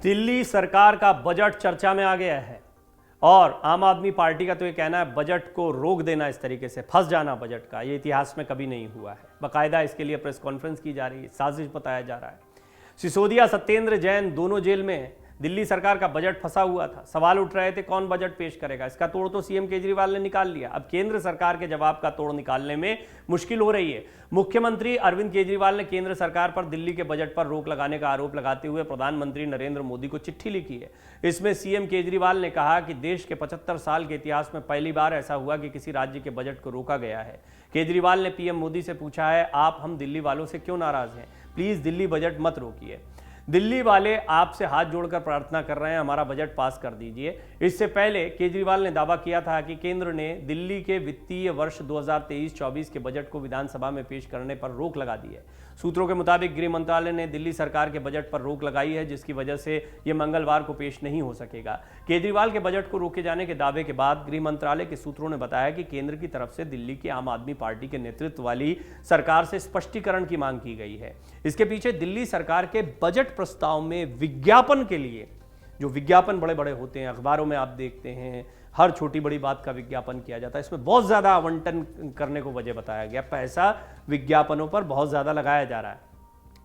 दिल्ली सरकार का बजट चर्चा में आ गया है और आम आदमी पार्टी का तो ये कहना है बजट को रोक देना, इस तरीके से फंस जाना बजट का, ये इतिहास में कभी नहीं हुआ है। बाकायदा इसके लिए प्रेस कॉन्फ्रेंस की जा रही है, साजिश बताया जा रहा है। सिसोदिया, सत्येंद्र जैन दोनों जेल में हैं। दिल्ली सरकार का बजट फंसा हुआ था, सवाल उठ रहे थे कौन बजट पेश करेगा। इसका तोड़ तो सीएम केजरीवाल ने निकाल लिया। अब केंद्र सरकार के जवाब का तोड़ निकालने में मुश्किल हो रही है। मुख्यमंत्री अरविंद केजरीवाल ने केंद्र सरकार पर दिल्ली के बजट पर रोक लगाने का आरोप लगाते हुए प्रधानमंत्री नरेंद्र मोदी को चिट्ठी लिखी है। इसमें सीएम केजरीवाल ने कहा कि देश के 75 साल के इतिहास में पहली बार ऐसा हुआ कि किसी राज्य के बजट को रोका गया है। केजरीवाल ने पीएम मोदी से पूछा है, आप हम दिल्ली वालों से क्यों नाराज हैं? प्लीज दिल्ली बजट मत रोकिए। दिल्ली वाले आपसे हाथ जोड़कर प्रार्थना कर रहे हैं, हमारा बजट पास कर दीजिए। इससे पहले केजरीवाल ने दावा किया था कि केंद्र ने दिल्ली के वित्तीय वर्ष 2023-24 के बजट को विधानसभा में पेश करने पर रोक लगा दी है। सूत्रों के मुताबिक गृह मंत्रालय ने दिल्ली सरकार के बजट पर रोक लगाई है, जिसकी वजह से यह मंगलवार को पेश नहीं हो सकेगा। केजरीवाल के बजट को रोके जाने के दावे के बाद गृह मंत्रालय के सूत्रों ने बताया कि केंद्र की तरफ से दिल्ली की आम आदमी पार्टी के नेतृत्व वाली सरकार से स्पष्टीकरण की मांग की गई है। इसके पीछे दिल्ली सरकार के बजट प्रस्ताव में विज्ञापन के लिए, जो विज्ञापन बड़े बड़े होते हैं, अखबारों में आप देखते हैं हर छोटी बड़ी बात का विज्ञापन किया जाता है, इसमें बहुत ज्यादा आवंटन करने को वजह बताया गया। पैसा विज्ञापनों पर बहुत ज्यादा लगाया जा रहा है।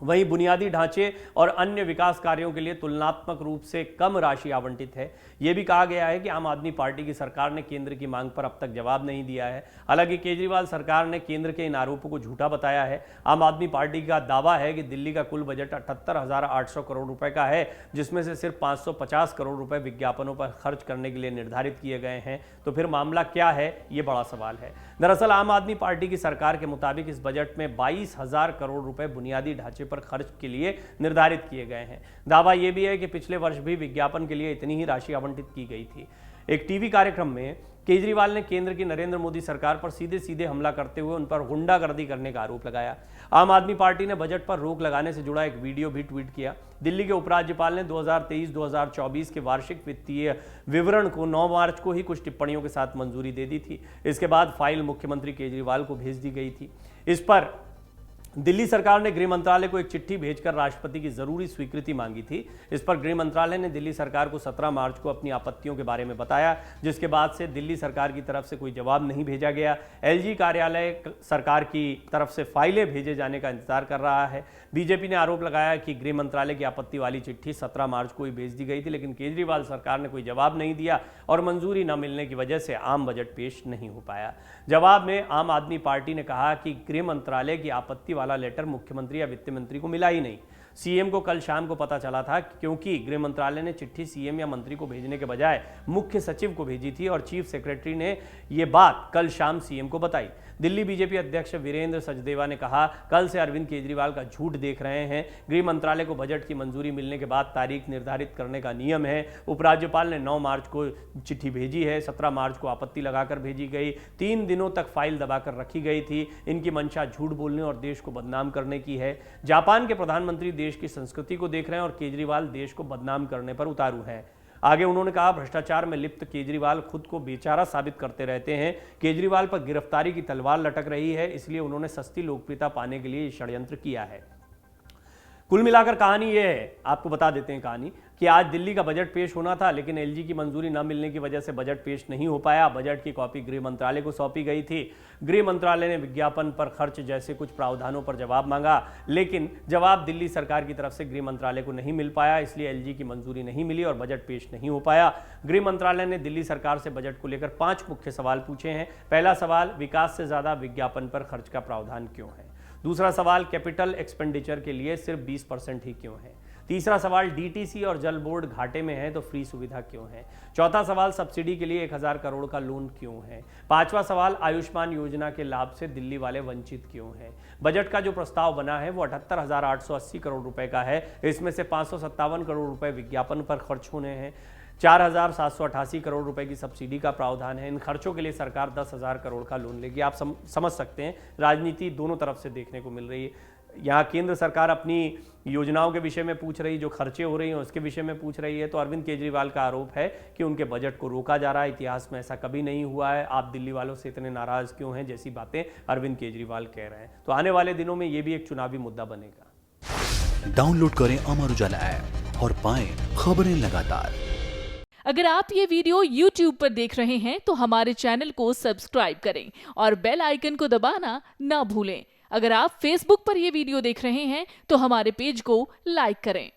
वहीं बुनियादी ढांचे और अन्य विकास कार्यों के लिए तुलनात्मक रूप से कम राशि आवंटित है। यह भी कहा गया है कि आम आदमी पार्टी की सरकार ने केंद्र की मांग पर अब तक जवाब नहीं दिया है। हालांकि केजरीवाल सरकार ने केंद्र के इन आरोपों को झूठा बताया है। आम आदमी पार्टी का दावा है कि दिल्ली का कुल बजट 78,800 करोड़ रुपए का है, जिसमें से सिर्फ 550 करोड़ रुपए विज्ञापनों पर खर्च करने के लिए निर्धारित किए गए हैं। तो फिर मामला क्या है, ये बड़ा सवाल है। दरअसल आम आदमी पार्टी की सरकार के मुताबिक इस बजट में 22,000 करोड़ रुपए बुनियादी ढांचे पर खर्च के लिए निर्धारित किए गए हैं। दावा यह भी है कि पिछले वर्ष भी विज्ञापन के लिए इतनी ही राशि आवंटित की गई थी। एक टीवी कार्यक्रम में केजरीवाल ने केंद्र की नरेंद्र मोदी सरकार पर सीधे सीधे हमला करते हुए उन पर गुंडागर्दी करने का आरोप लगाया। आम आदमी पार्टी ने बजट पर रोक लगाने से जुड़ा एक वीडियो भी ट्वीट किया। दिल्ली के उपराज्यपाल ने 2023-2024 के वार्षिक वित्तीय विवरण को 9 मार्च को ही कुछ टिप्पणियों के साथ मंजूरी दे दी थी। इसके बाद फाइल मुख्यमंत्री केजरीवाल को भेज दी गई थी। इस पर दिल्ली सरकार ने गृह मंत्रालय को एक चिट्ठी भेजकर राष्ट्रपति की जरूरी स्वीकृति मांगी थी। इस पर गृह मंत्रालय ने दिल्ली सरकार को 17 मार्च को अपनी आपत्तियों के बारे में बताया, जिसके बाद से दिल्ली सरकार की तरफ से कोई जवाब नहीं भेजा गया। एलजी कार्यालय सरकार की तरफ से फाइलें भेजे जाने का इंतजार कर रहा है। बीजेपी ने आरोप लगाया कि गृह मंत्रालय की आपत्ति वाली चिट्ठी 17 मार्च को ही भेज दी गई थी, लेकिन केजरीवाल सरकार ने कोई जवाब नहीं दिया और मंजूरी न मिलने की वजह से आम बजट पेश नहीं हो पाया। जवाब में आम आदमी पार्टी ने कहा कि गृह मंत्रालय की आपत्ति वाला लेटर मुख्यमंत्री या वित्त मंत्री को मिला ही नहीं। सीएम को कल शाम को पता चला था, क्योंकि गृह मंत्रालय ने चिट्ठी सीएम या मंत्री को भेजने के बजाय मुख्य सचिव को भेजी थी और चीफ सेक्रेटरी ने यह बात कल शाम सीएम को बताई। दिल्ली बीजेपी अध्यक्ष वीरेंद्र सचदेवा ने कहा, कल से अरविंद केजरीवाल का झूठ देख रहे हैं। गृह मंत्रालय को बजट की मंजूरी मिलने के बाद तारीख निर्धारित करने का नियम है। उपराज्यपाल ने 9 मार्च को चिट्ठी भेजी है, 17 मार्च को आपत्ति लगाकर भेजी गई, 3 दिनों तक फाइल दबाकर रखी गई थी। इनकी मंशा झूठ बोलने और देश को बदनाम करने की है। जापान के प्रधानमंत्री देश की संस्कृति को देख रहे हैं और केजरीवाल देश को बदनाम करने पर उतारू है। आगे उन्होंने कहा, भ्रष्टाचार में लिप्त केजरीवाल खुद को बेचारा साबित करते रहते हैं। केजरीवाल पर गिरफ्तारी की तलवार लटक रही है, इसलिए उन्होंने सस्ती लोकप्रियता पाने के लिए षड्यंत्र किया है। कुल मिलाकर कहानी यह है, आपको बता देते हैं कहानी, कि आज दिल्ली का बजट पेश होना था, लेकिन एलजी की मंजूरी न मिलने की वजह से बजट पेश नहीं हो पाया। बजट की कॉपी गृह मंत्रालय को सौंपी गई थी। गृह मंत्रालय ने विज्ञापन पर खर्च जैसे कुछ प्रावधानों पर जवाब मांगा, लेकिन जवाब दिल्ली सरकार की तरफ से गृह मंत्रालय को नहीं मिल पाया, इसलिए एलजी की मंजूरी नहीं मिली और बजट पेश नहीं हो पाया। गृह मंत्रालय ने दिल्ली सरकार से बजट को लेकर 5 मुख्य सवाल पूछे हैं। पहला सवाल, विकास से ज्यादा विज्ञापन पर खर्च का प्रावधान क्यों है? दूसरा सवाल, कैपिटल एक्सपेंडिचर के लिए सिर्फ 20% ही क्यों है? तीसरा सवाल, डीटीसी और जल बोर्ड घाटे में है तो फ्री सुविधा क्यों है? चौथा सवाल, सब्सिडी के लिए 1000 करोड़ का लोन क्यों है? पांचवा सवाल, आयुष्मान योजना के लाभ से दिल्ली वाले वंचित क्यों हैं? बजट का जो प्रस्ताव बना है वो 78,880 करोड़ रुपए का है। इसमें से 557 करोड़ रुपए विज्ञापन पर खर्च होने हैं। 4,788 करोड़ रुपए की सब्सिडी का प्रावधान है। इन खर्चों के लिए सरकार 10,000 करोड़ का लोन लेगी। आप समझ सकते हैं, राजनीति दोनों तरफ से देखने को मिल रही है। यहाँ केंद्र सरकार अपनी योजनाओं के विषय में पूछ रही, जो खर्चे हो रही हैं उसके विषय में पूछ रही है, तो अरविंद केजरीवाल का आरोप है कि उनके बजट को रोका जा रहा है। इतिहास में ऐसा कभी नहीं हुआ है। आप दिल्ली वालों से इतने नाराज क्यों हैं, जैसी बातें अरविंद केजरीवाल कह रहे हैं। तो आने वाले दिनों में ये भी एक चुनावी मुद्दा बनेगा। डाउनलोड करें अमर उजाला ऐप और पाएं खबरें लगातार। अगर आप ये वीडियो YouTube पर देख रहे हैं तो हमारे चैनल को सब्सक्राइब करें और बेल आइकन को दबाना ना भूलें। अगर आप Facebook पर ये वीडियो देख रहे हैं तो हमारे पेज को लाइक करें।